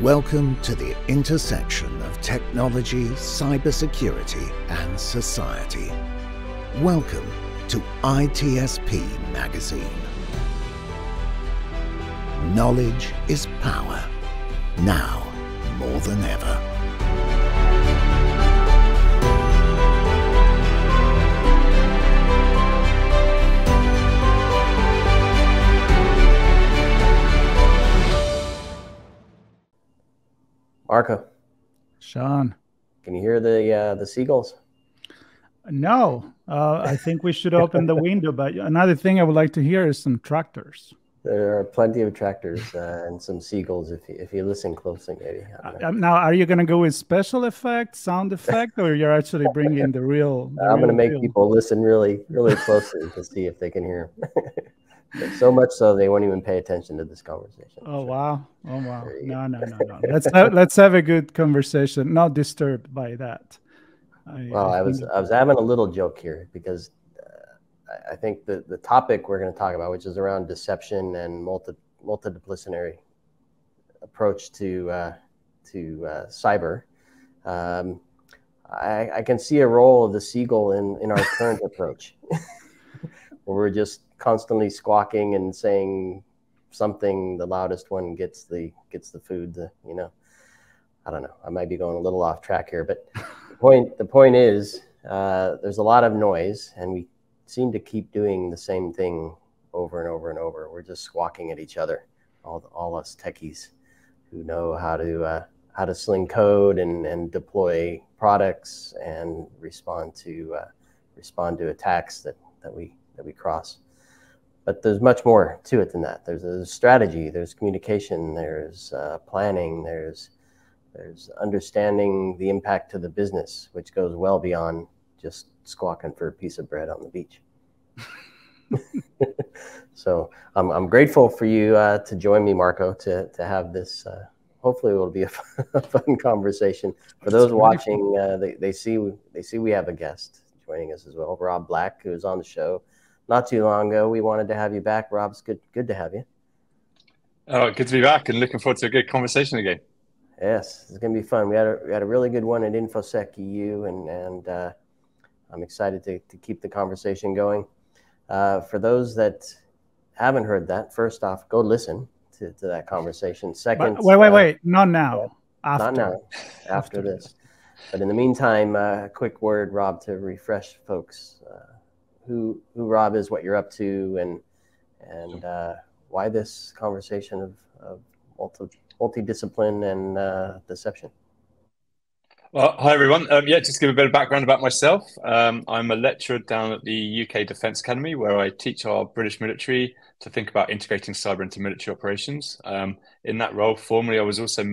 Welcome to the intersection of technology, cybersecurity, and society. Welcome to ITSP Magazine. Knowledge is power, now more than ever. Marco. Sean. Can you hear the seagulls? No, I think we should open the window, but another thing I would like to hear is some tractors. There are plenty of tractors and some seagulls if you listen closely, maybe. Now, are you going to go with special effect, sound effect, or you're actually bringing the real? I'm going to make people listen really, really closely to see if they can hear. So much so they won't even pay attention to this conversation. Oh, wow. Oh, wow. No. Let's have a good conversation, not disturbed by that. I was having a little joke here because I think the topic we're going to talk about, which is around deception and multidisciplinary approach to cyber, I can see a role of the seagull in our current approach, where we're just constantly squawking and saying something. The loudest one gets the food. I don't know. I might be going a little off track here, but the point is there's a lot of noise, and we seem to keep doing the same thing over and over and over. We're just squawking at each other, all us techies who know how to sling code and deploy products and respond to attacks that we cross. But there's much more to it than that. There's a strategy, there's communication, there's planning, there's understanding the impact to the business, which goes well beyond just squawking for a piece of bread on the beach. So I'm grateful for you to join me, Marco, to have this. Hopefully, it will be a fun conversation. For those watching, they see we have a guest joining us as well, Rob Black, who was on the show not too long ago. We wanted to have you back, Rob. It's good to have you. Oh, good to be back, and looking forward to a good conversation again. Yes, it's going to be fun. We had a really good one at InfoSec EU, and I'm excited to keep the conversation going. For those that haven't heard that, first off, go listen to that conversation. Second, wait, not now. After. Not now. After this. But in the meantime, a quick word, Rob, to refresh folks who Rob is, what you're up to, and why this conversation of multidiscipline and deception. Well, hi everyone. Just to give a bit of background about myself. I'm a lecturer down at the UK Defence Academy, where I teach our British military to think about integrating cyber into military operations. In that role, formerly, I was also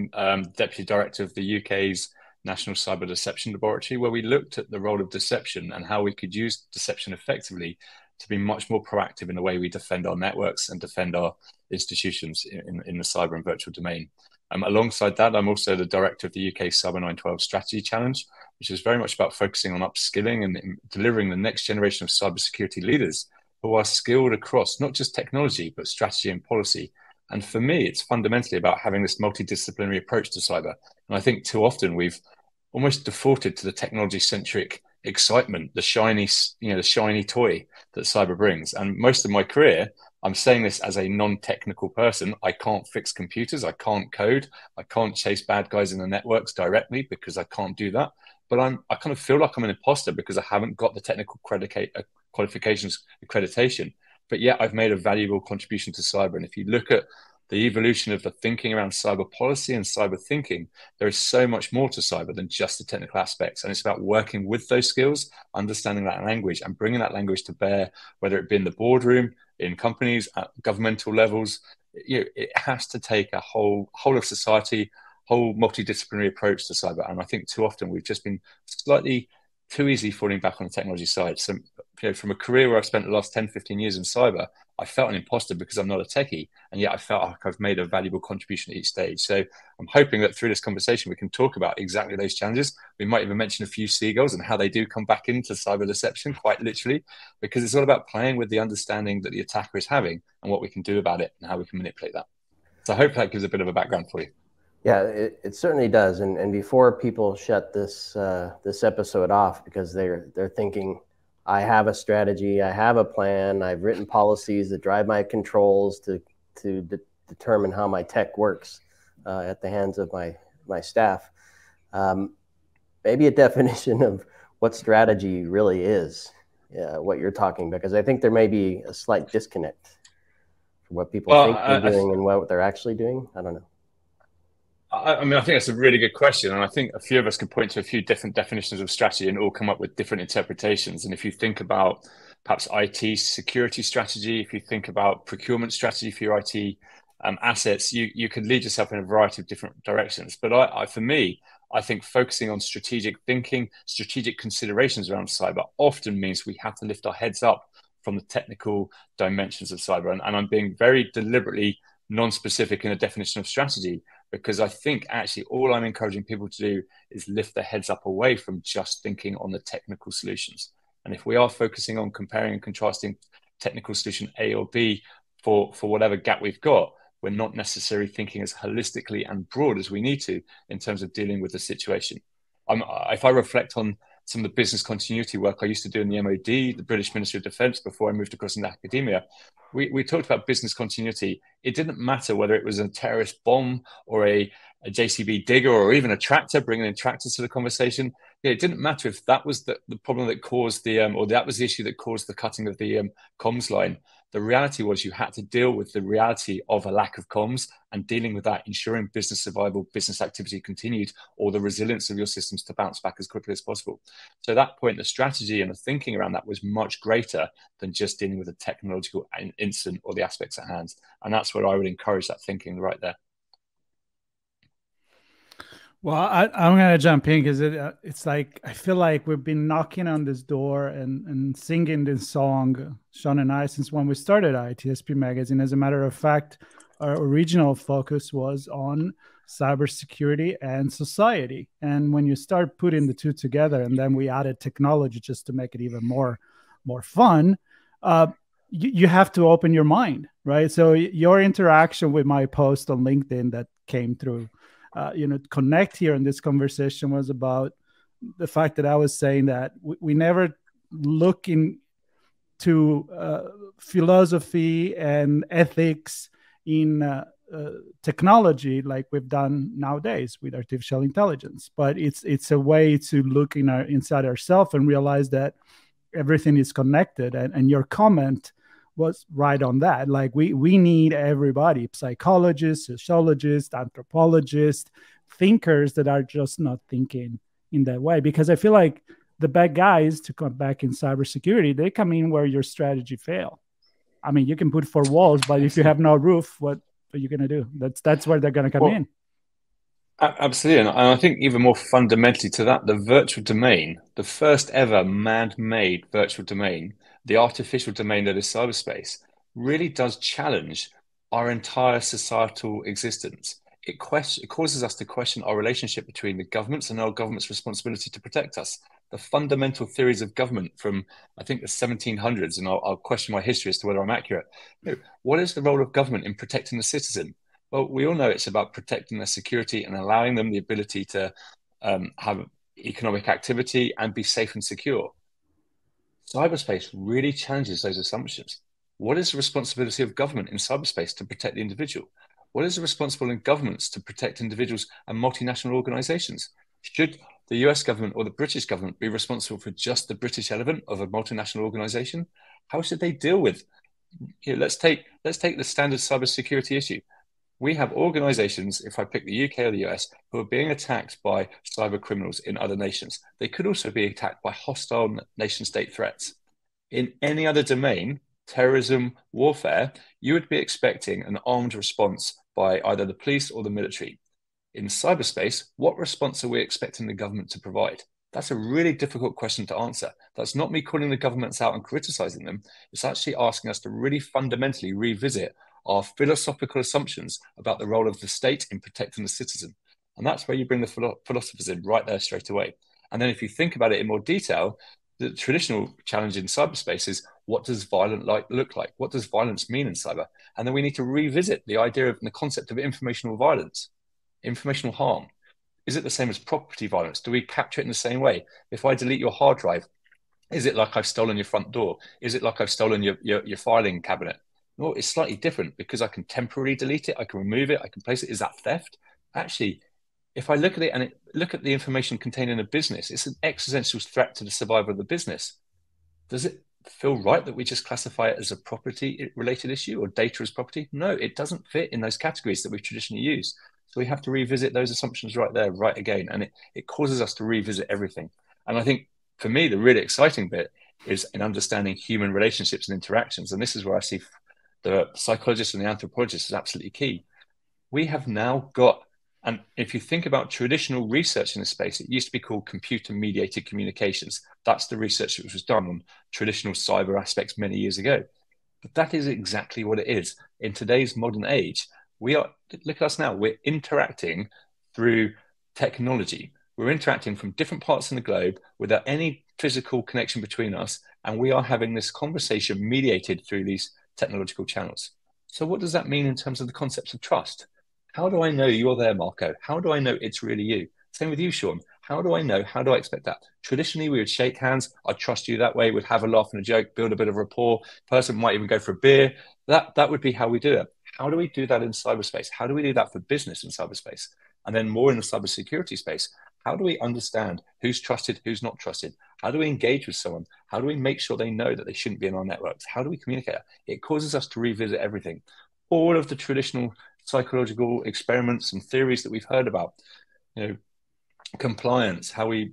Deputy Director of the UK's National Cyber Deception Laboratory, where we looked at the role of deception and how we could use deception effectively to be much more proactive in the way we defend our networks and defend our institutions in the cyber and virtual domain. Alongside that, I'm also the director of the UK Cyber 912 Strategy Challenge, which is very much about focusing on upskilling and delivering the next generation of cybersecurity leaders who are skilled across not just technology, but strategy and policy. And for me, it's fundamentally about having this multidisciplinary approach to cyber. And I think too often we've almost defaulted to the technology-centric excitement, the shiny toy that cyber brings. And most of my career, I'm saying this as a non-technical person. I can't fix computers. I can't code. I can't chase bad guys in the networks directly because I can't do that. But I kind of feel like I'm an imposter because I haven't got the technical qualifications accreditation. But yet I've made a valuable contribution to cyber. And if you look at the evolution of the thinking around cyber policy and cyber thinking, there is so much more to cyber than just the technical aspects. And it's about working with those skills, understanding that language and bringing that language to bear, whether it be in the boardroom, in companies, at governmental levels. It has to take a whole of society, whole multidisciplinary approach to cyber. And I think too often we've just been slightly too easy falling back on the technology side. So, from a career where I've spent the last 10, 15 years in cyber, I felt an imposter because I'm not a techie, and yet I felt like I've made a valuable contribution at each stage. So I'm hoping that through this conversation, we can talk about exactly those challenges. We might even mention a few seagulls and how they do come back into cyber deception, quite literally, because it's all about playing with the understanding that the attacker is having and what we can do about it and how we can manipulate that. So I hope that gives a bit of a background for you. Yeah, it certainly does. And before people shut this this episode off because they're thinking, I have a strategy, I have a plan, I've written policies that drive my controls to determine how my tech works at the hands of my staff. Maybe a definition of what strategy really is, what you're talking about, because I think there may be a slight disconnect from what people think they're doing and what they're actually doing. I don't know. I mean, I think that's a really good question. And I think a few of us could point to a few different definitions of strategy and all come up with different interpretations. And if you think about perhaps IT security strategy, if you think about procurement strategy for your IT assets, you could lead yourself in a variety of different directions. But for me, I think focusing on strategic thinking, strategic considerations around cyber often means we have to lift our heads up from the technical dimensions of cyber. And I'm being very deliberately non-specific in a definition of strategy, because I think actually all I'm encouraging people to do is lift their heads up away from just thinking on the technical solutions. And if we are focusing on comparing and contrasting technical solution A or B for whatever gap we've got, we're not necessarily thinking as holistically and broad as we need to in terms of dealing with the situation. If I reflect on some of the business continuity work I used to do in the MOD, the British Ministry of Defence, before I moved across into academia, we talked about business continuity. It didn't matter whether it was a terrorist bomb or a JCB digger or even a tractor, bringing in tractors to the conversation. It didn't matter if that was the problem that caused the, or that was the issue that caused the cutting of the comms line. The reality was you had to deal with the reality of a lack of comms, and dealing with that, ensuring business survival, business activity continued, or the resilience of your systems to bounce back as quickly as possible. So at that point, the strategy and the thinking around that was much greater than just dealing with a technological incident or the aspects at hand. And that's where I would encourage that thinking right there. Well, I'm going to jump in because it's like I feel like we've been knocking on this door and singing this song, Sean and I, since when we started ITSPmagazine. As a matter of fact, our original focus was on cybersecurity and society. And when you start putting the two together, and then we added technology just to make it even more fun, you have to open your mind, right? So your interaction with my post on LinkedIn that came through, connect here in this conversation was about the fact that I was saying that we never look into philosophy and ethics in technology like we've done nowadays with artificial intelligence. But it's a way to look inside ourselves and realize that everything is connected. And your comment was right on that. Like we need everybody, psychologists, sociologists, anthropologists, thinkers that are just not thinking in that way. Because I feel like the bad guys, to come back in cybersecurity, they come in where your strategy fail. I mean, you can put 4 walls, but if you have no roof, what are you going to do? That's where they're going to come in. Absolutely. And I think even more fundamentally to that, the virtual domain, the first ever man-made virtual domain, the artificial domain that is cyberspace, really does challenge our entire societal existence. It causes us to question our relationship between the governments and our government's responsibility to protect us. The fundamental theories of government from, I think, the 1700s, and I'll question my history as to whether I'm accurate. What is the role of government in protecting the citizen? Well, we all know it's about protecting their security and allowing them the ability to have economic activity and be safe and secure. Cyberspace really challenges those assumptions. What is the responsibility of government in cyberspace to protect the individual? What is the responsibility of governments to protect individuals and multinational organizations? Should the US government or the British government be responsible for just the British element of a multinational organization? How should they deal with? Let's take the standard cybersecurity issue. We have organizations, if I pick the UK or the US, who are being attacked by cyber criminals in other nations. They could also be attacked by hostile nation-state threats. In any other domain, terrorism, warfare, you would be expecting an armed response by either the police or the military. In cyberspace, what response are we expecting the government to provide? That's a really difficult question to answer. That's not me calling the governments out and criticizing them. It's actually asking us to really fundamentally revisit our philosophical assumptions about the role of the state in protecting the citizen. And that's where you bring the philosophers in right there straight away. And then if you think about it in more detail, the traditional challenge in cyberspace is, what does violent look like? What does violence mean in cyber? And then we need to revisit the idea of the concept of informational violence. Informational harm. Is it the same as property violence? Do we capture it in the same way? If I delete your hard drive, is it like I've stolen your front door? Is it like I've stolen your filing cabinet? No, it's slightly different because I can temporarily delete it. I can remove it. I can place it. Is that theft? Actually, if I look at it and look at the information contained in a business, it's an existential threat to the survival of the business. Does it feel right that we just classify it as a property-related issue or data as property? No, it doesn't fit in those categories that we've traditionally used. So we have to revisit those assumptions right there, right again. And it causes us to revisit everything. And I think for me, the really exciting bit is in understanding human relationships and interactions. And this is where I see the psychologist and the anthropologist is absolutely key. We have now got, and if you think about traditional research in this space, it used to be called computer-mediated communications. That's the research that was done on traditional cyber aspects many years ago. But that is exactly what it is. In today's modern age, look at us now, we're interacting through technology. We're interacting from different parts of the globe without any physical connection between us. And we are having this conversation mediated through these technological channels. So what does that mean in terms of the concepts of trust? How do I know you're there, Marco? How do I know it's really you? Same with you, Sean. How do I know? How do I expect that? Traditionally, we would shake hands. I'd trust you that way. We'd have a laugh and a joke, build a bit of rapport. Person might even go for a beer. That would be how we do it. How do we do that in cyberspace? How do we do that for business in cyberspace? And then more in the cybersecurity space, how do we understand who's trusted, who's not trusted? How do we engage with someone? How do we make sure they know that they shouldn't be in our networks? How do we communicate? It causes us to revisit everything. All of the traditional psychological experiments and theories that we've heard about, compliance, how we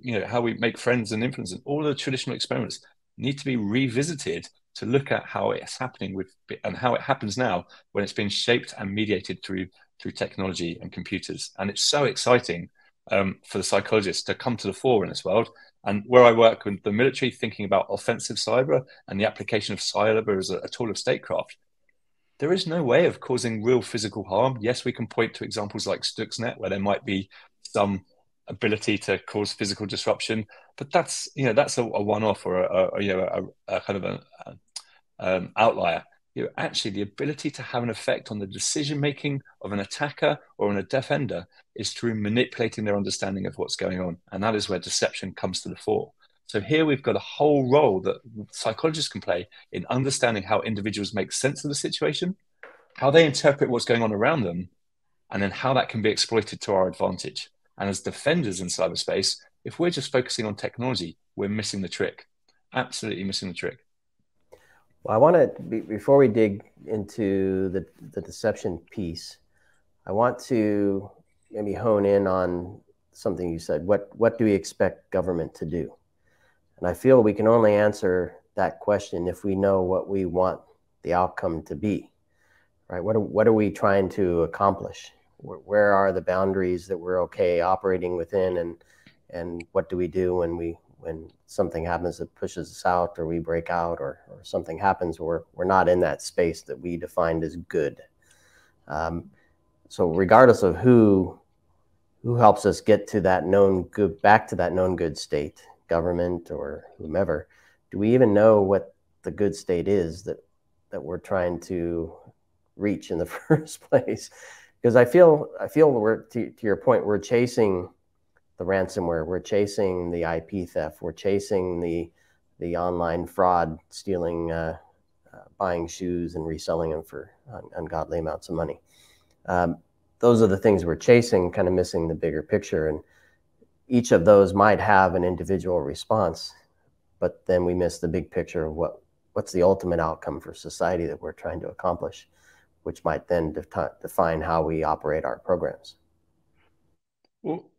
make friends and influence, and all the traditional experiments need to be revisited to look at how it's happening and how it happens now when it's been shaped and mediated through technology and computers. And it's so exciting for the psychologists to come to the fore in this world. And where I work with the military, thinking about offensive cyber and the application of cyber as a tool of statecraft, there is no way of causing real physical harm. Yes, we can point to examples like Stuxnet, where there might be some ability to cause physical disruption, but that's a one-off or a kind of an outlier. Actually, the ability to have an effect on the decision-making of an attacker or on a defender is through manipulating their understanding of what's going on. And that is where deception comes to the fore. So here we've got a whole role that psychologists can play in understanding how individuals make sense of the situation, how they interpret what's going on around them, and then how that can be exploited to our advantage. And as defenders in cyberspace, if we're just focusing on technology, we're missing the trick. Absolutely missing the trick. Well, I want to, before we dig into the deception piece, I want to maybe hone in on something you said. What do we expect government to do? And I feel we can only answer that question if we know what we want the outcome to be, right? What are we trying to accomplish? Where are the boundaries that we're okay operating within, and what do we do when something happens that pushes us out, or we break out, or something happens where we're not in that space that we defined as good. So regardless of who helps us get to that known good, back to that known good state, government or whomever, do we even know what the good state is that we're trying to reach in the first place? Because I feel we're, to your point, we're chasing the ransomware, we're chasing the IP theft, we're chasing the online fraud, stealing, buying shoes and reselling them for ungodly amounts of money. Those are the things we're chasing, kind of missing the bigger picture. And each of those might have an individual response, but then we miss the big picture of what's the ultimate outcome for society that we're trying to accomplish, which might then define how we operate our programs. Well,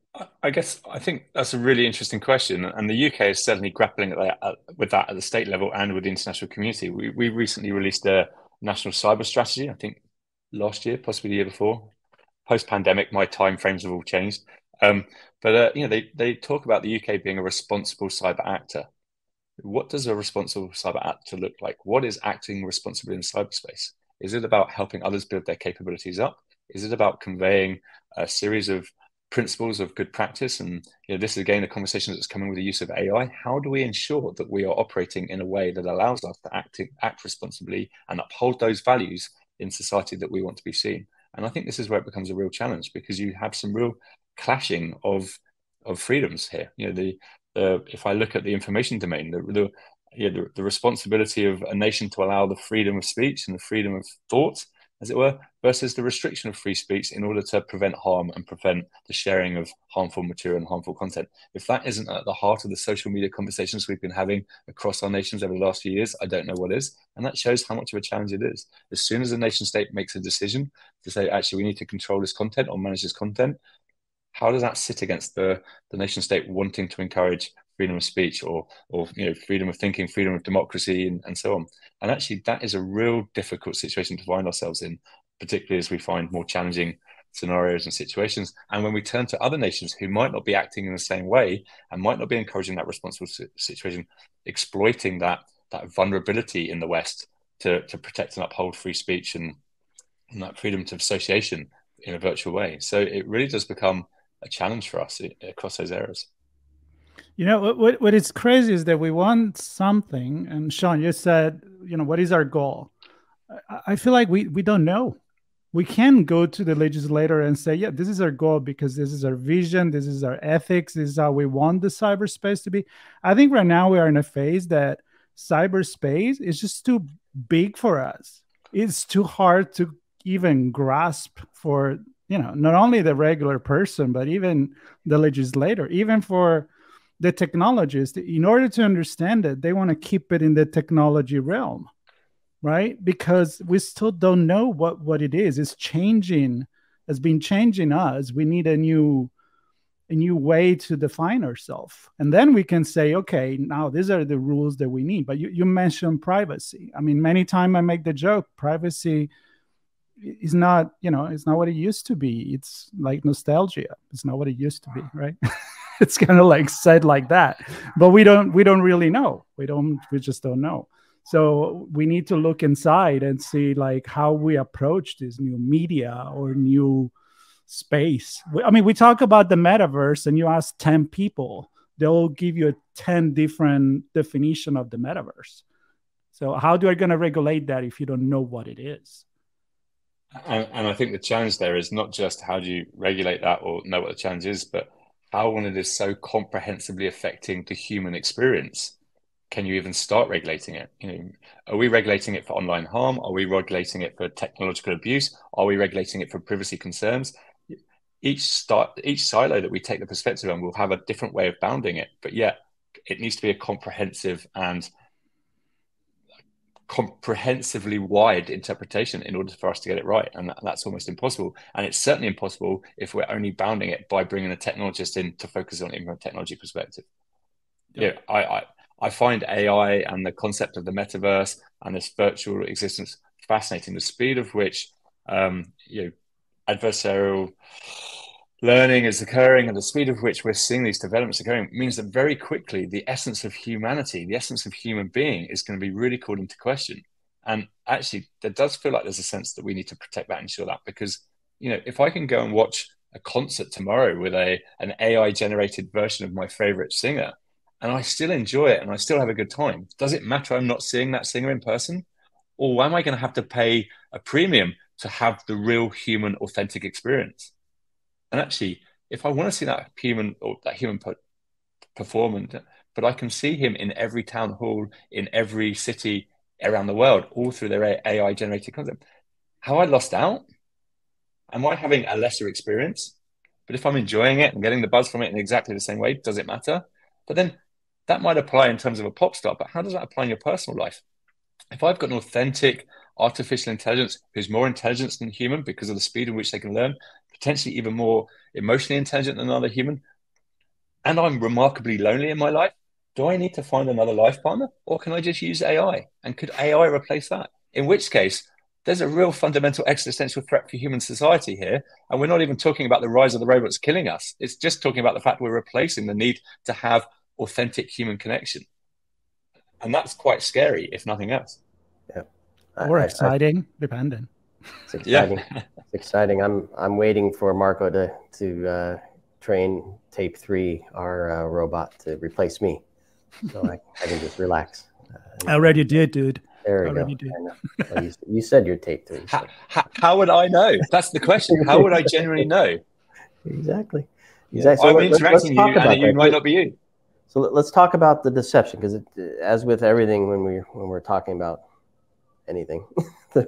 I think that's a really interesting question, and the UK is certainly grappling with that at the state level and with the international community. We recently released a national cyber strategy, I think last year, possibly the year before. Post-pandemic, my timeframes have all changed. But they talk about the UK being a responsible cyber actor. What does a responsible cyber actor look like? What is acting responsibly in cyberspace? Is it about helping others build their capabilities up? Is it about conveying a series of principles of good practice? And this is again a conversation that's coming with the use of AI. How do we ensure that we are operating in a way that allows us to act responsibly and uphold those values in society that we want to be seen? And I think this is where it becomes a real challenge, because you have some real clashing of freedoms here. You know, if I look at the information domain, the responsibility of a nation to allow the freedom of speech and the freedom of thought, as it were, versus the restriction of free speech in order to prevent harm and prevent the sharing of harmful material and harmful content. If that isn't at the heart of the social media conversations we've been having across our nations over the last few years, I don't know what is. And that shows how much of a challenge it is. As soon as a nation state makes a decision to say, actually, we need to control this content or manage this content, how does that sit against the nation state wanting to encourage freedom of speech or you know, freedom of thinking, freedom of democracy, and so on? And actually, that is a real difficult situation to find ourselves in, particularly as we find more challenging scenarios and situations. And when we turn to other nations who might not be acting in the same way and might not be encouraging that responsible situation, exploiting that vulnerability in the West to protect and uphold free speech and that freedom of association in a virtual way. So it really does become a challenge for us across those areas. You know, what is crazy is that we want something, and Sean, you said, you know, what is our goal? I feel like we don't know. We can go to the legislator and say, yeah, this is our goal because this is our vision, this is our ethics, this is how we want the cyberspace to be. I think right now we are in a phase that cyberspace is just too big for us. It's too hard to even grasp for, you know, not only the regular person, but even the legislator, even for the technologists. In order to understand it, they want to keep it in the technology realm, right? Because we still don't know what it is. It's changing. It's been changing us. We need a new way to define ourselves. And then we can say, okay, now these are the rules that we need. But you mentioned privacy. I mean, many times I make the joke, privacy is not, you know, it's not what it used to be. It's like nostalgia. It's not what it used to be, right? It's kind of like said like that, but we don't really know. We just don't know. So we need to look inside and see like how we approach this new media or new space. I mean, we talk about the metaverse and you ask 10 people, they'll give you 10 different definition of the metaverse. So how do I going to regulate that if you don't know what it is? And I think the challenge there is not just how do you regulate that or know what the challenge is, but how, when it is so comprehensively affecting the human experience, can you even start regulating it? You know, are we regulating it for online harm? Are we regulating it for technological abuse? Are we regulating it for privacy concerns? Each silo that we take the perspective on will have a different way of bounding it, but yet it needs to be a comprehensive and comprehensively wide interpretation in order for us to get it right, and that's almost impossible. And it's certainly impossible if we're only bounding it by bringing a technologist in to focus on it from a technology perspective. Yeah, I find AI and the concept of the metaverse and this virtual existence fascinating. The speed of which adversarial learning is occurring and the speed of which we're seeing these developments occurring means that very quickly the essence of humanity, the essence of human being is going to be really called into question. And actually, there does feel like there's a sense that we need to protect that and ensure that, because, you know, if I can go and watch a concert tomorrow with an AI generated version of my favorite singer and I still enjoy it and I still have a good time, does it matter I'm not seeing that singer in person? Or am I going to have to pay a premium to have the real human authentic experience? And actually, if I want to see that human performance, but I can see him in every town hall, in every city around the world, all through their AI generated content, have I lost out? Am I having a lesser experience? But if I'm enjoying it and getting the buzz from it in exactly the same way, does it matter? But then that might apply in terms of a pop star, but how does that apply in your personal life? If I've got an authentic artificial intelligence who's more intelligent than human because of the speed in which they can learn, potentially even more emotionally intelligent than another human, and I'm remarkably lonely in my life, do I need to find another life partner, or can I just use AI? And could AI replace that? In which case, there's a real fundamental existential threat for human society here. And we're not even talking about the rise of the robots killing us. It's just talking about the fact we're replacing the need to have authentic human connection. And that's quite scary, if nothing else. Yeah. Or exciting, depending. It's exciting. Yeah. It's exciting. I'm waiting for Marco to train Tape 3, our robot, to replace me, so I can just relax. I already did, dude. There we Already go. did. I know. Well, you said your tape 3. So. How would I know? That's the question. How would I generally know? Exactly. Yeah. So I'm let's interacting with talk you, about and you that. might not be you. So let's talk about the deception, because as with everything when we're talking about anything, there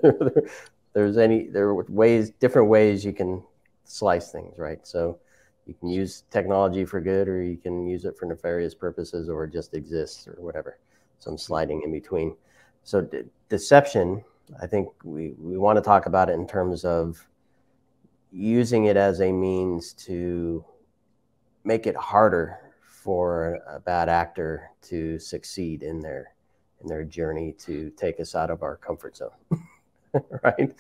are different ways you can slice things, right? So you can use technology for good, or you can use it for nefarious purposes, or just exists, or whatever. Some sliding in between. So deception, I think we want to talk about it in terms of using it as a means to make it harder for a bad actor to succeed in their journey to take us out of our comfort zone. Right?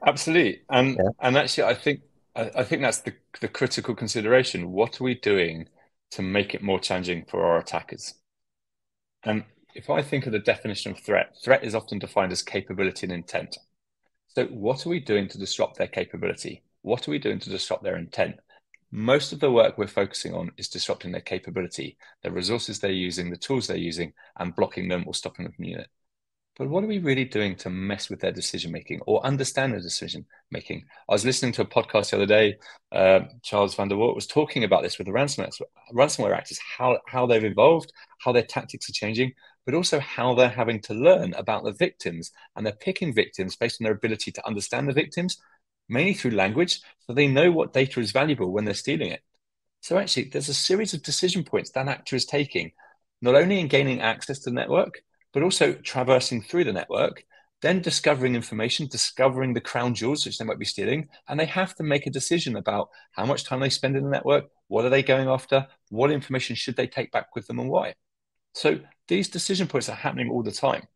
Absolutely. And actually, I think that's the critical consideration. What are we doing to make it more challenging for our attackers? And if I think of the definition of threat is often defined as capability and intent. So what are we doing to disrupt their capability? What are we doing to disrupt their intent? Most of the work we're focusing on is disrupting their capability, the resources they're using, the tools they're using, and blocking them or stopping them from using it. But what are we really doing to mess with their decision-making or understand their decision-making? I was listening to a podcast the other day. Charles van der Walt was talking about this with the ransomware actors, how they've evolved, how their tactics are changing, but also how they're having to learn about the victims. And they're picking victims based on their ability to understand the victims, mainly through language, so they know what data is valuable when they're stealing it. So actually, there's a series of decision points that actor is taking, not only in gaining access to the network, but also traversing through the network, then discovering information, discovering the crown jewels, which they might be stealing, and they have to make a decision about how much time they spend in the network, what are they going after, what information should they take back with them, and why. So these decision points are happening all the time.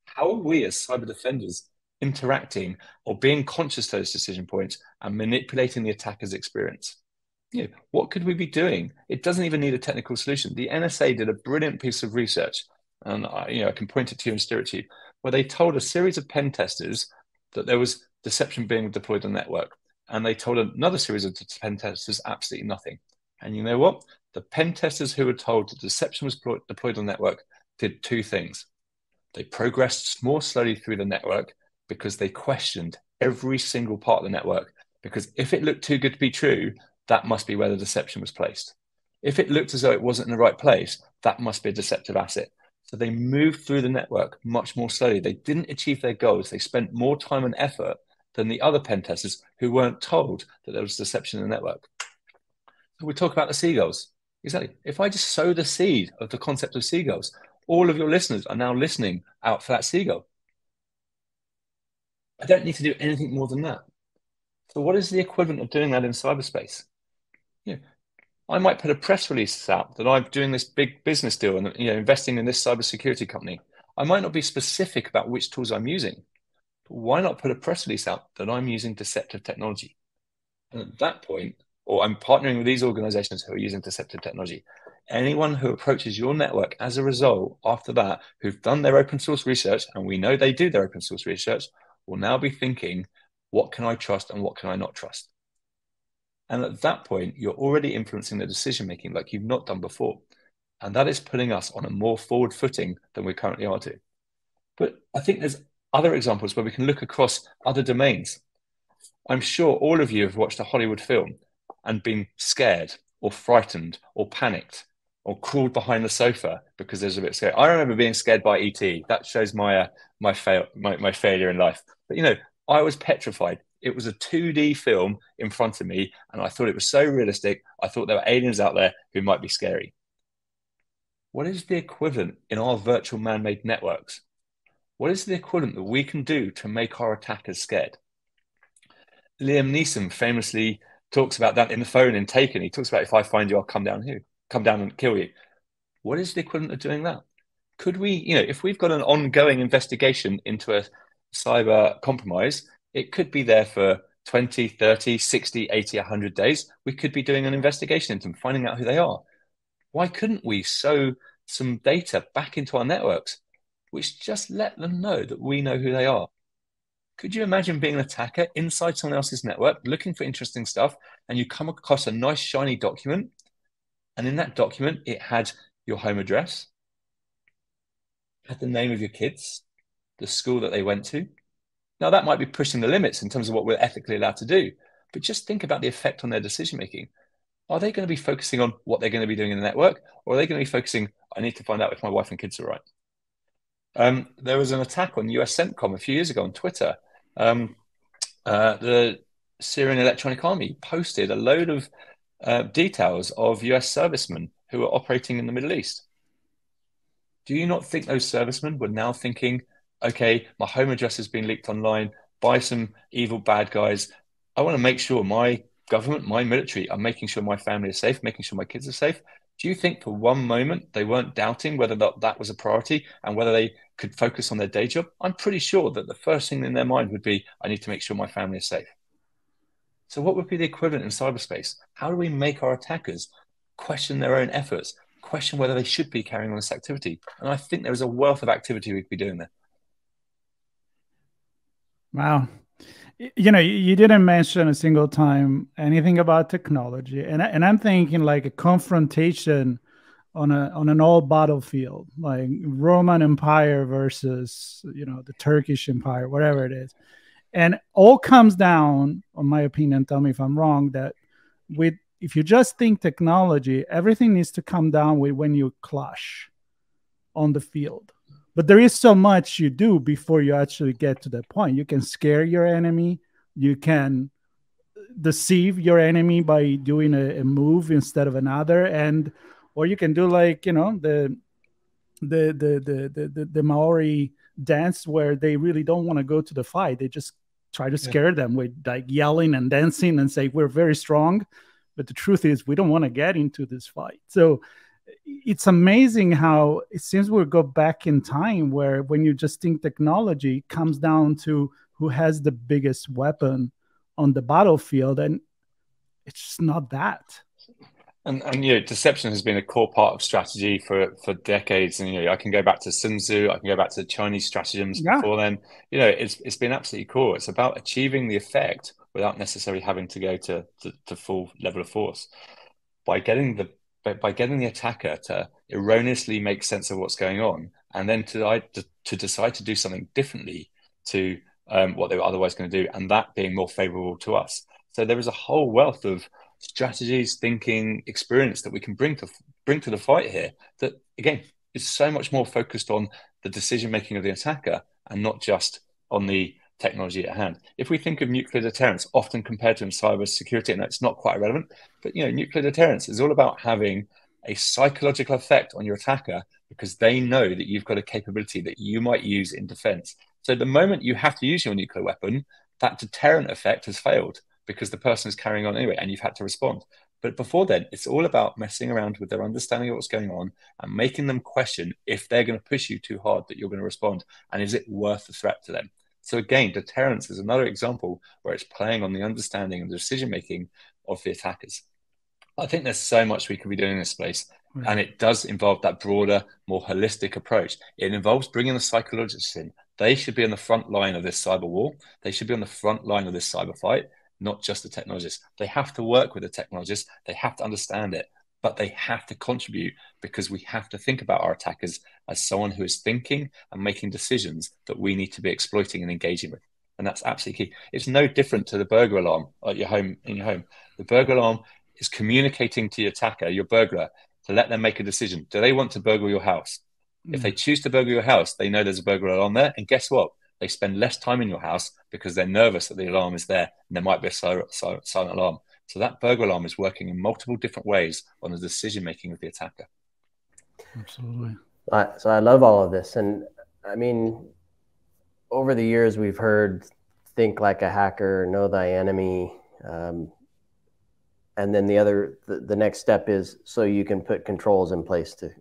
How are we as cyber defenders interacting or being conscious of those decision points and manipulating the attacker's experience? What could we be doing? It doesn't even need a technical solution. The NSA did a brilliant piece of research, and I can point it to you and steer it to you, where they told a series of pen testers that there was deception being deployed on the network, and they told another series of pen testers absolutely nothing. And you know what? The pen testers who were told that deception was deployed on the network did two things. They progressed more slowly through the network because they questioned every single part of the network, because if it looked too good to be true, that must be where the deception was placed. If it looked as though it wasn't in the right place, that must be a deceptive asset. So they moved through the network much more slowly. They didn't achieve their goals. They spent more time and effort than the other pen testers who weren't told that there was deception in the network. So we talk about the seagulls. Exactly. If I just sow the seed of the concept of seagulls, all of your listeners are now listening out for that seagull. I don't need to do anything more than that. So what is the equivalent of doing that in cyberspace? I might put a press release out that I'm doing this big business deal and investing in this cybersecurity company. I might not be specific about which tools I'm using, but why not put a press release out that I'm using deceptive technology? And at that point, or I'm partnering with these organizations who are using deceptive technology, anyone who approaches your network as a result after that, who've done their open source research, and we know they do their open source research, will now be thinking, what can I trust and what can I not trust? And at that point, you're already influencing the decision-making like you've not done before. And that is putting us on a more forward footing than we currently are to. But I think there's other examples where we can look across other domains. I'm sure all of you have watched a Hollywood film and been scared or frightened or panicked or crawled behind the sofa because there's a bit scared. I remember being scared by ET. That shows my failure in life. But I was petrified. It was a 2D film in front of me, and I thought it was so realistic. I thought there were aliens out there who might be scary. What is the equivalent in our virtual man-made networks? What is the equivalent that we can do to make our attackers scared? Liam Neeson famously talks about that in The Phone in Taken. He talks about, if I find you, I'll come down and kill you. What is the equivalent of doing that? Could we, if we've got an ongoing investigation into a cyber compromise, it could be there for 20, 30, 60, 80, 100 days. We could be doing an investigation into them, finding out who they are. Why couldn't we sow some data back into our networks, which just let them know that we know who they are? Could you imagine being an attacker inside someone else's network, looking for interesting stuff, and you come across a nice shiny document, and in that document, it had your home address, had the name of your kids, the school that they went to. Now, that might be pushing the limits in terms of what we're ethically allowed to do, but just think about the effect on their decision-making. Are they going to be focusing on what they're going to be doing in the network, or are they going to be focusing, I need to find out if my wife and kids are right? There was an attack on US CENTCOM a few years ago on Twitter. The Syrian Electronic Army posted a load of details of US servicemen who were operating in the Middle East. Do you not think those servicemen were now thinking, okay, my home address has been leaked online by some evil bad guys. I want to make sure my government, my military are making sure my family is safe, making sure my kids are safe. Do you think for one moment they weren't doubting whether that was a priority and whether they could focus on their day job? I'm pretty sure that the first thing in their mind would be, I need to make sure my family is safe. So what would be the equivalent in cyberspace? How do we make our attackers question their own efforts, question whether they should be carrying on this activity? And I think there is a wealth of activity we could be doing there. Wow. You know, you didn't mention a single time anything about technology. And I'm thinking like a confrontation on an old battlefield, like Roman Empire versus, you know, the Turkish Empire, whatever it is. And all comes down, in my opinion, tell me if I'm wrong, that if you just think technology, everything needs to come down with when you clash on the field. But there is so much you do before you actually get to that point. You can scare your enemy. You can deceive your enemy by doing a move instead of another, or you can do like, you know, the Maori dance where they really don't want to go to the fight. They just try to scare them with like yelling and dancing and say we're very strong. But the truth is we don't want to get into this fight. So it's amazing how it seems we'll go back in time where when you just think technology comes down to who has the biggest weapon on the battlefield, and it's just not that. And you know, deception has been a core part of strategy for decades. And you know, I can go back to Sun Tzu, I can go back to Chinese stratagems before then. You know, it's been absolutely core. It's about achieving the effect without necessarily having to go to full level of force. By getting the attacker to erroneously make sense of what's going on, and then to decide to do something differently to what they were otherwise going to do, and that being more favorable to us. So there is a whole wealth of strategies, thinking, experience that we can bring to the fight here that, again, is so much more focused on the decision-making of the attacker and not just on the technology at hand. If we think of nuclear deterrence, often compared to in cybersecurity, and it's not quite relevant, but you know, nuclear deterrence is all about having a psychological effect on your attacker because they know that you've got a capability that you might use in defense. So the moment you have to use your nuclear weapon, that deterrent effect has failed because the person is carrying on anyway and you've had to respond. But before then, it's all about messing around with their understanding of what's going on and making them question if they're going to push you too hard that you're going to respond, and is it worth the threat to them? So again, deterrence is another example where it's playing on the understanding and the decision-making of the attackers. I think there's so much we can be doing in this space, and it does involve that broader, more holistic approach. It involves bringing the psychologists in. They should be on the front line of this cyber war. They should be on the front line of this cyber fight, not just the technologists. They have to work with the technologists. They have to understand it, but they have to contribute because we have to think about our attackers as someone who is thinking and making decisions that we need to be exploiting and engaging with. And that's absolutely key. It's no different to the burglar alarm at your home, in your home. The burglar alarm is communicating to your attacker, your burglar, to let them make a decision. Do they want to burgle your house? If they choose to burgle your house, they know there's a burglar alarm there. And guess what? They spend less time in your house because they're nervous that the alarm is there and there might be a silent alarm. So that burglar alarm is working in multiple different ways on the decision-making of the attacker. Absolutely. So I love all of this. And I mean, over the years, we've heard think like a hacker, know thy enemy. And then the next step is so you can put controls in place to.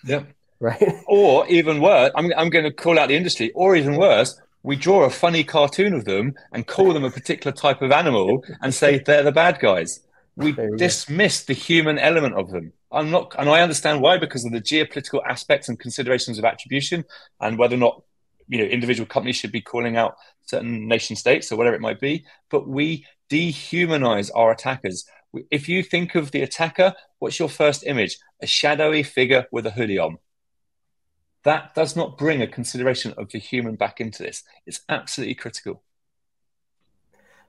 Yeah. Right. Or even worse, I'm going to call out the industry, or even worse, we draw a funny cartoon of them and call them a particular type of animal and say they're the bad guys. We dismiss the human element of them. And I understand why, because of the geopolitical aspects and considerations of attribution and whether or not, you know, individual companies should be calling out certain nation states or whatever it might be. But we dehumanize our attackers. If you think of the attacker, what's your first image? A shadowy figure with a hoodie on. that does not bring a consideration of the human back into this. It's absolutely critical.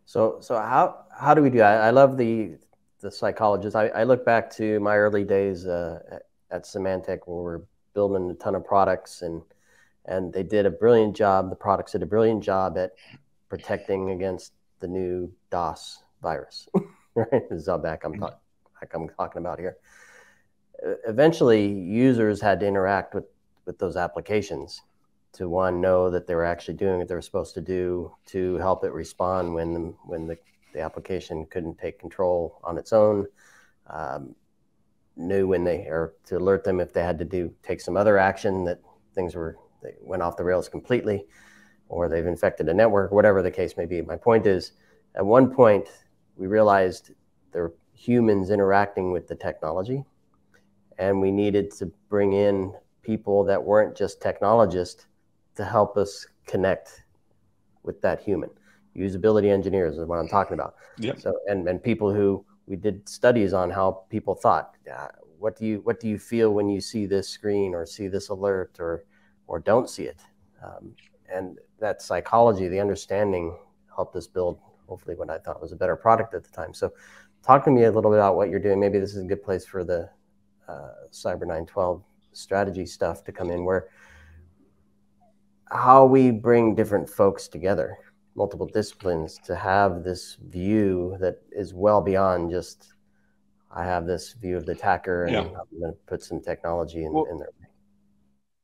So how do we do that? I love the psychologist. I look back to my early days at Symantec, where we're building a ton of products, and they did a brilliant job. The products did a brilliant job at protecting against the new DOS virus. Right? This is how back I'm talking about here. Eventually, users had to interact with those applications to, one, know that they were actually doing what they were supposed to do, to help it respond when the application couldn't take control on its own, knew when or to alert them if they had to take some other action, that they went off the rails completely, or they've infected a network, whatever the case may be. My point is, at one point, we realized there were humans interacting with the technology, and we needed to bring in people that weren't just technologists to help us connect with that human. Usability engineers is what I'm talking about. Yep. So, and people who, we did studies on how people thought. What do you feel when you see this screen, or see this alert, or don't see it? And that psychology, the understanding, helped us build hopefully what I thought was a better product at the time. So talk to me a little bit about what you're doing. Maybe this is a good place for the Cyber 912 strategy stuff to come in, where how we bring different folks together, multiple disciplines, to have this view that is well beyond just, I have this view of the attacker and I'm going to put some technology in there.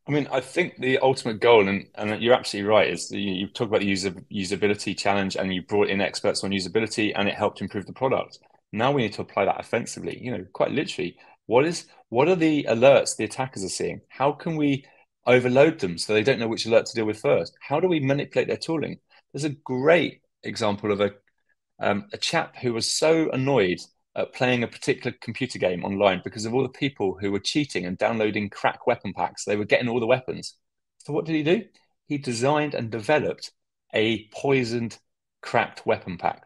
I mean, I think the ultimate goal, and you're absolutely right, is you talk about the usability challenge, and you brought in experts on usability, and it helped improve the product. Now we need to apply that offensively. Quite literally, what are the alerts the attackers are seeing? How can we overload them so they don't know which alert to deal with first? How do we manipulate their tooling? There's a great example of a chap who was so annoyed at playing a particular computer game online because of all the people who were cheating and downloading crack weapon packs. They were getting all the weapons. So what did he do? He designed and developed a poisoned, cracked weapon pack.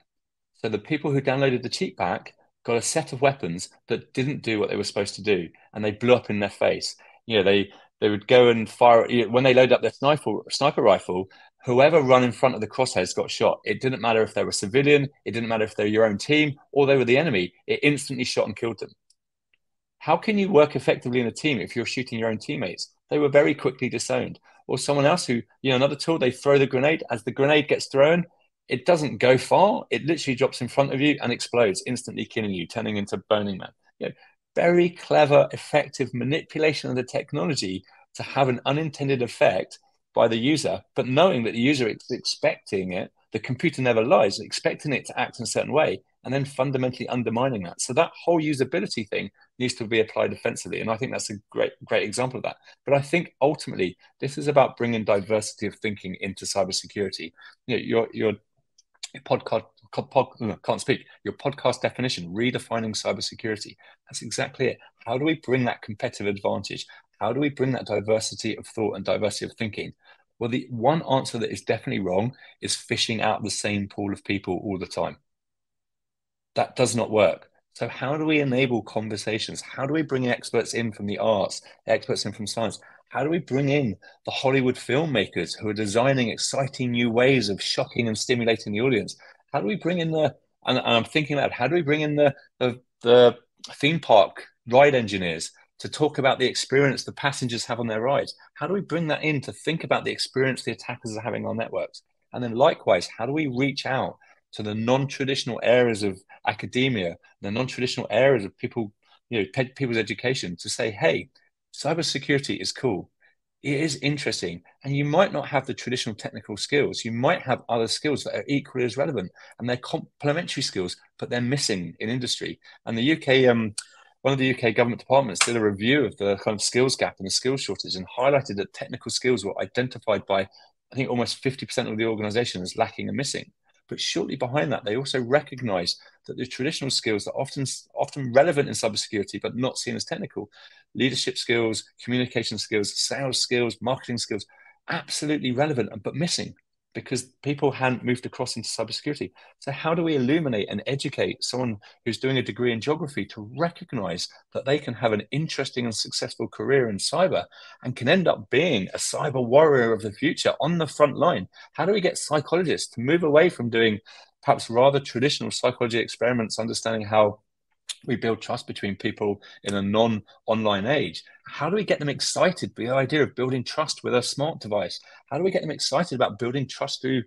So the people who downloaded the cheat pack got a set of weapons that didn't do what they were supposed to do, and they blew up in their face. They would go and fire, when they loaded up their sniper rifle, whoever ran in front of the crosshairs got shot. It didn't matter if they were civilian, it didn't matter if they were your own team, or they were the enemy. It instantly shot and killed them. How can you work effectively in a team if you're shooting your own teammates? They were very quickly disowned. Or someone else who, another tool, they throw the grenade. As the grenade gets thrown, it doesn't go far. It literally drops in front of you and explodes, instantly killing you, turning into Burning Man. Very clever, effective manipulation of the technology to have an unintended effect by the user, but knowing that the user is expecting it, the computer never lies, expecting it to act in a certain way, and then fundamentally undermining that. So that whole usability thing needs to be applied offensively, and I think that's a great example of that. But I think ultimately this is about bringing diversity of thinking into cybersecurity. Your podcast, can't speak, your podcast definition, redefining cybersecurity. That's exactly it. How do we bring that competitive advantage? How do we bring that diversity of thought and diversity of thinking? Well, the one answer that is definitely wrong is fishing out the same pool of people all the time. That does not work. So how do we enable conversations? How do we bring experts in from the arts, experts in from science? How do we bring in the Hollywood filmmakers who are designing exciting new ways of shocking and stimulating the audience? How do we bring in and I'm thinking about, how do we bring in the theme park ride engineers to talk about the experience the passengers have on their rides? How do we bring that in to think about the experience the attackers are having on networks? And then likewise, how do we reach out to the non-traditional areas of academia, the non-traditional areas of people's education, to say, hey, cybersecurity is cool. It is interesting. And you might not have the traditional technical skills. You might have other skills that are equally as relevant, and they're complementary skills, but they're missing in industry. And the UK, one of the UK government departments did a review of the kind of skills gap and the skills shortage, and highlighted that technical skills were identified by, I think, almost 50% of the organisation as lacking and missing. But shortly behind that, they also recognised that the traditional skills that are often relevant in cybersecurity, but not seen as technical, leadership skills, communication skills, sales skills, marketing skills, absolutely relevant, but missing, because people hadn't moved across into cybersecurity. So how do we illuminate and educate someone who's doing a degree in geography to recognize that they can have an interesting and successful career in cyber and can end up being a cyber warrior of the future on the front line? How do we get psychologists to move away from doing perhaps rather traditional psychology experiments, understanding how we build trust between people in a non-online age? How do we get them excited by the idea of building trust with a smart device? How do we get them excited about building trust through,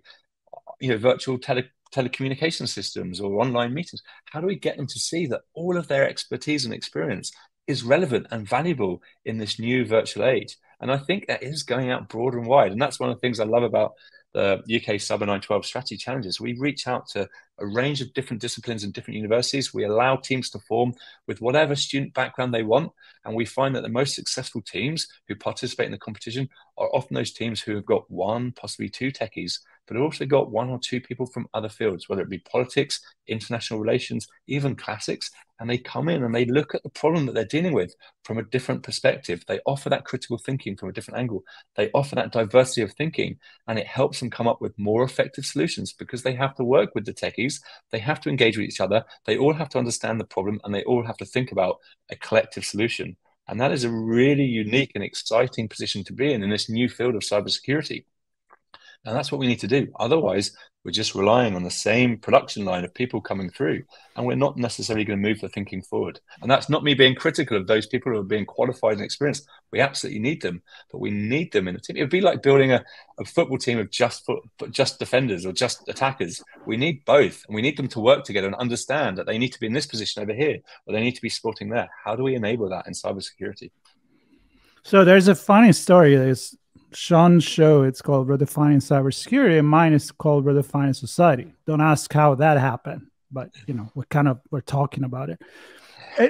virtual telecommunication systems or online meetings? How do we get them to see that all of their expertise and experience is relevant and valuable in this new virtual age? And I think that is going out broad and wide. And that's one of the things I love about the UK Cyber 912 strategy challenges. We reach out to a range of different disciplines and different universities. We allow teams to form with whatever student background they want. And we find that the most successful teams who participate in the competition are often those teams who have got one, possibly two techies, but have also got one or two people from other fields, whether it be politics, international relations, even classics. And they come in and they look at the problem that they're dealing with from a different perspective. They offer that critical thinking from a different angle. They offer that diversity of thinking, and it helps them come up with more effective solutions because they have to work with the techies. They have to engage with each other. They all have to understand the problem, and they all have to think about a collective solution. And that is a really unique and exciting position to be in this new field of cybersecurity. And that's what we need to do. Otherwise, we're just relying on the same production line of people coming through, and we're not necessarily going to move the thinking forward. And that's not me being critical of those people who are being qualified and experienced. We absolutely need them, but we need them in a team. It would be like building a football team of just defenders or just attackers. We need both, and we need them to work together and understand that they need to be in this position over here, or they need to be supporting there. How do we enable that in cybersecurity? So there's a funny story. There's Sean's show, it's called Redefining CyberSecurity, and mine is called Redefining Society. Don't ask how that happened, but we're talking about it.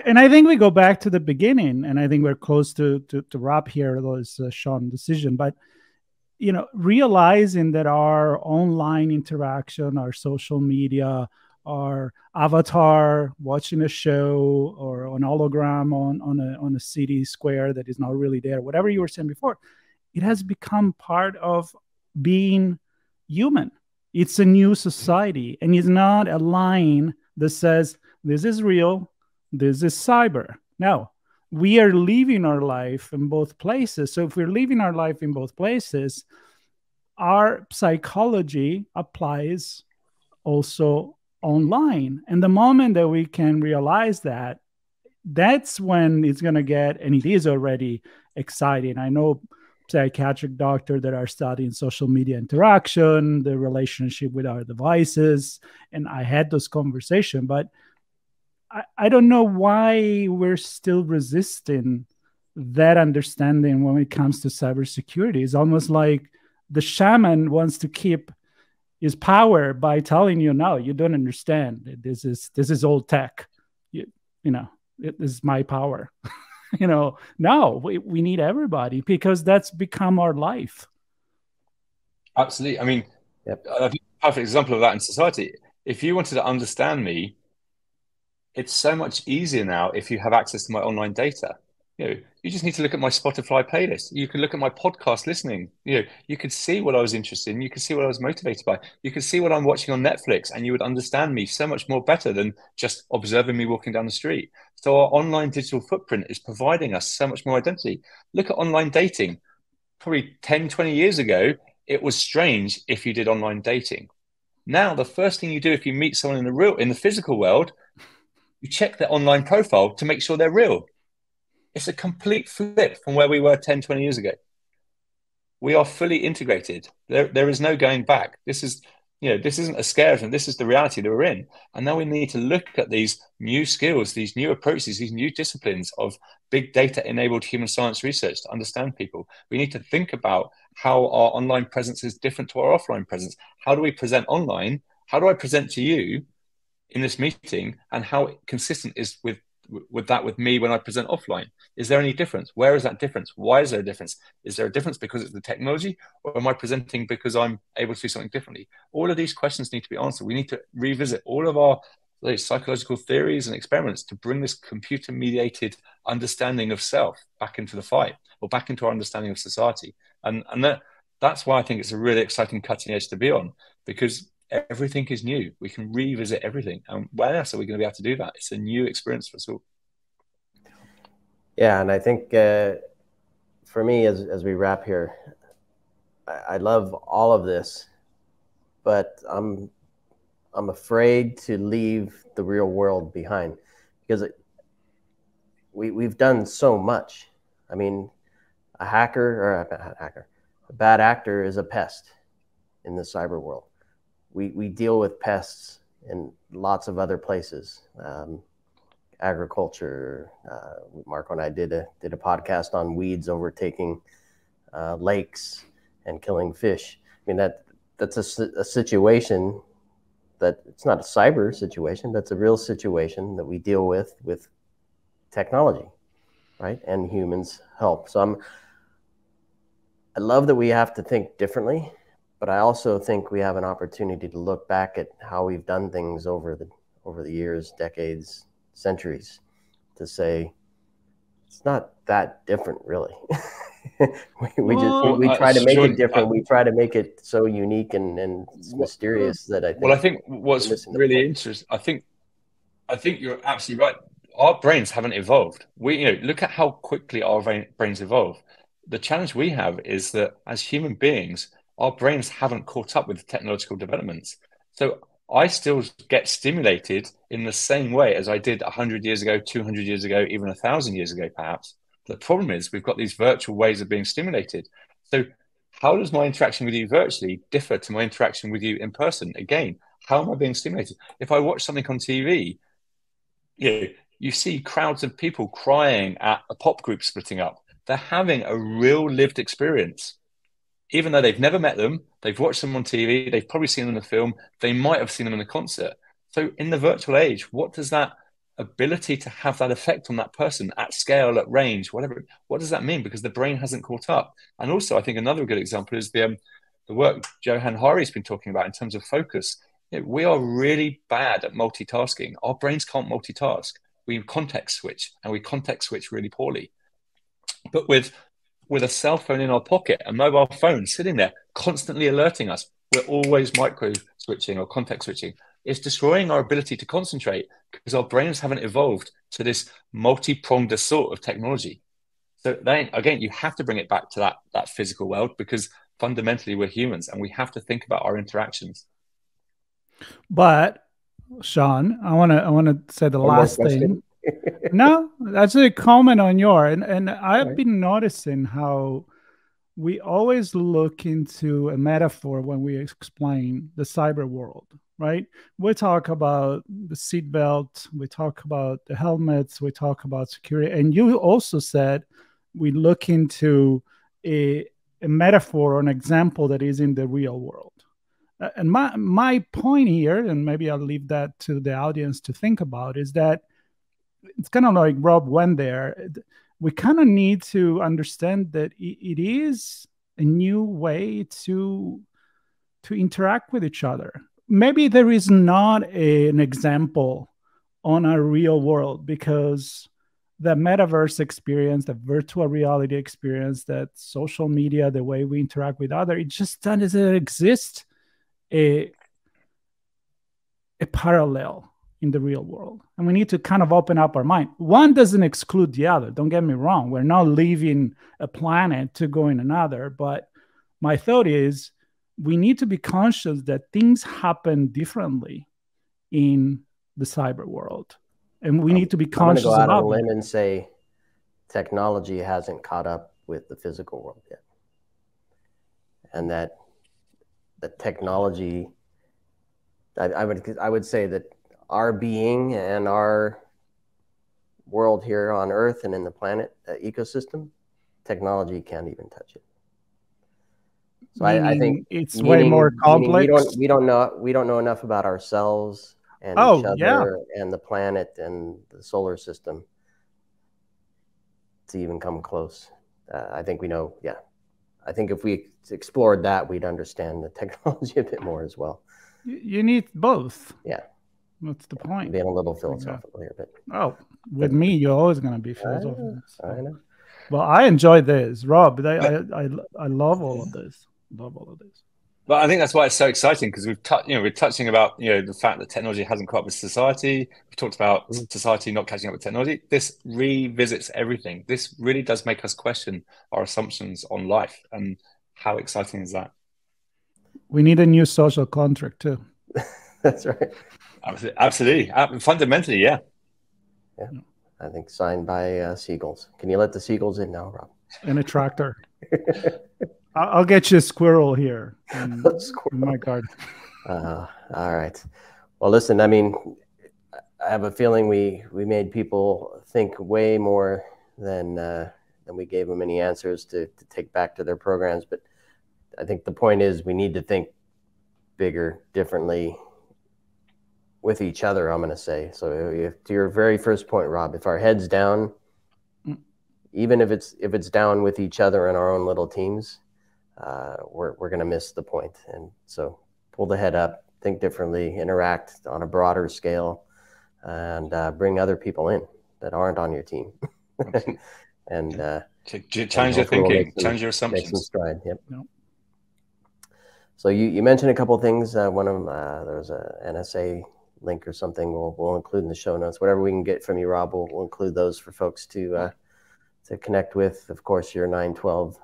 And I think we go back to the beginning, and I think we're close to wrap here, although it's Sean's decision. But realizing that our online interaction, our social media, our avatar watching a show or an hologram on a city square that is not really there, whatever you were saying before, it has become part of being human. It's a new society, and it's not a line that says, this is real, this is cyber. No, we are living our life in both places. So if we're living our life in both places, our psychology applies also online. And the moment that we can realize that, that's when it's going to get, and it is already exciting. I know psychiatric doctors that are studying social media interaction, the relationship with our devices, and I had those conversations, but I don't know why we're still resisting that understanding when it comes to cybersecurity. It's almost like the shaman wants to keep his power by telling you, no, you don't understand. This is old tech. It is my power. No, we need everybody because that's become our life. Absolutely. I mean, yep. A perfect example of that in society. If you wanted to understand me, it's so much easier now if you have access to my online data. You just need to look at my Spotify playlist. You can look at my podcast listening. You could see what I was interested in. You could see what I was motivated by. You could see what I'm watching on Netflix, and you would understand me so much more better than just observing me walking down the street. So our online digital footprint is providing us so much more identity. Look at online dating. Probably 10, 20 years ago, it was strange if you did online dating. Now, the first thing you do if you meet someone in the physical world, you check their online profile to make sure they're real. It's a complete flip from where we were 10, 20 years ago. We are fully integrated. There is no going back. This isn't a scare, and this is the reality that we're in. And now we need to look at these new skills, these new approaches, these new disciplines of big data-enabled human science research to understand people. We need to think about how our online presence is different to our offline presence. How do we present online? How do I present to you in this meeting? And how consistent is with me when I present offline? Is there any difference? Where is that difference? Why is there a difference? Is there a difference because it's the technology, or am I presenting because I'm able to do something differently? All of these questions need to be answered. We need to revisit all of our psychological theories and experiments to bring this computer-mediated understanding of self back into the fight, or back into our understanding of society. And that's why I think it's a really exciting cutting edge to be on, because everything is new. We can revisit everything. And where else are we going to be able to do that? It's a new experience for us all. Yeah, and I think for me, as we wrap here, I love all of this, but I'm afraid to leave the real world behind, because we've done so much. I mean, a bad actor is a pest in the cyber world. We deal with pests in lots of other places. Agriculture. Marco and I did a podcast on weeds overtaking lakes and killing fish. I mean, that's a situation that it's not a cyber situation, but it's a real situation that we deal with technology, right? And humans help. So I love that we have to think differently, but I also think we have an opportunity to look back at how we've done things over the years, decades, centuries, to say it's not that different, really. we try to make it different. We try to make it so unique and mysterious that I think. Well, I think what's really interesting, I think you're absolutely right. Our brains haven't evolved. Look at how quickly our brains evolve. The challenge we have is that as human beings, our brains haven't caught up with the technological developments. So I still get stimulated in the same way as I did 100 years ago, 200 years ago, even 1,000 years ago, perhaps. The problem is we've got these virtual ways of being stimulated. So how does my interaction with you virtually differ to my interaction with you in person? Again, how am I being stimulated? If I watch something on TV, you see crowds of people crying at a pop group splitting up. They're having a real lived experience. Even though they've never met them, they've watched them on TV, they've probably seen them in a film, they might have seen them in a concert. So in the virtual age, what does that ability to have that effect on that person at scale, at range, whatever, what does that mean? Because the brain hasn't caught up. And also, I think another good example is the work Johan Hari's been talking about in terms of focus. We are really bad at multitasking. Our brains can't multitask. We context switch, and we context switch really poorly. But with a cell phone in our pocket, a mobile phone sitting there constantly alerting us, we're always micro switching or context switching. It's destroying our ability to concentrate because our brains haven't evolved to this multi-pronged assault of technology. So then again, you have to bring it back to that physical world, because fundamentally we're humans and we have to think about our interactions. But Sean, I want to say the last thing. No, that's a comment on your, and I've been noticing how we always look into a metaphor when we explain the cyber world, right? We talk about the seatbelt, we talk about the helmets, we talk about security, and you also said we look into a metaphor or an example that is in the real world. And my point here, and maybe I'll leave that to the audience to think about, is that it's kind of like Rob went there. We kind of need to understand that it is a new way to interact with each other. Maybe there is not an example on our real world, because the metaverse experience, the virtual reality experience, that social media, the way we interact with others, it just doesn't exist a parallel in the real world. And we need to kind of open up our mind. One doesn't exclude the other. Don't get me wrong. We're not leaving a planet to go in another. But my thought is we need to be conscious that things happen differently in the cyber world. And we need to be conscious about it. I'm going to go out on a limb and say technology hasn't caught up with the physical world yet. And that the technology, I would say that our being and our world here on Earth and in the planet ecosystem, technology can't even touch it. So I think it's way more complex. We don't know enough about ourselves and each other and the planet and the solar system to even come close. I think we know. Yeah, I think if we explored that, we'd understand the technology a bit more as well. You need both. Yeah. What's the point? Being a little philosophical here, but with me, you're always going to be philosophical. I know. Well, I enjoyed this, Rob. I love all of this. Love all of this. But I think that's why it's so exciting, because we're touching about the fact that technology hasn't caught up with society. We've talked about society not catching up with technology. This revisits everything. This really does make us question our assumptions on life. And how exciting is that? We need a new social contract too. That's right. Absolutely. Fundamentally, yeah. Yeah. I think signed by seagulls. Can you let the seagulls in now, Rob? And a tractor. I'll get you a squirrel here in my garden. All right. Well, listen, I mean, I have a feeling we made people think way more than we gave them any answers to take back to their programs. But I think the point is we need to think bigger, differently with each other, I'm going to say. So to your very first point, Rob, if our head's down, even if it's down with each other in our own little teams, we're going to miss the point. And so pull the head up, think differently, interact on a broader scale, and bring other people in that aren't on your team. and change your thinking, change your assumptions. Make some stride. Yep. No. So you mentioned a couple of things. One of them, there was a NSA link or something we'll include in the show notes. Whatever we can get from you, Rob, we'll include those for folks to connect with. Of course, your 912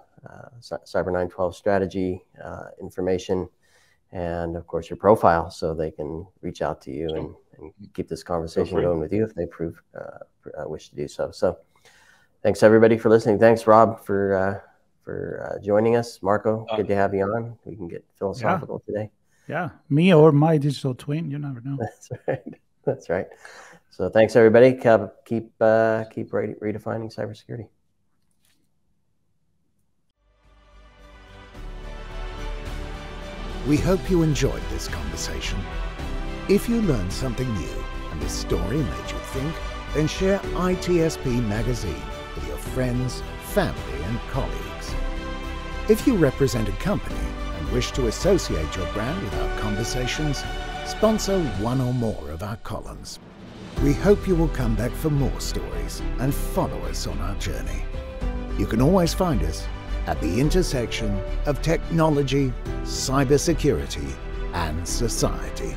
Cyber 912 strategy information, and of course your profile, so they can reach out to you and keep this conversation going with you if they wish to do so. So thanks everybody for listening. Thanks, Rob, for joining us. Marco, good to have you on. We can get philosophical today. Yeah, me or my digital twin, you never know. That's right. That's right. So thanks everybody. Keep redefining cybersecurity. We hope you enjoyed this conversation. If you learned something new and this story made you think, then share ITSPmagazine with your friends, family, and colleagues. If you represent a company and wish to associate your brand with our conversations, sponsor one or more of our columns. We hope you will come back for more stories and follow us on our journey. You can always find us at the intersection of technology, cybersecurity, and society.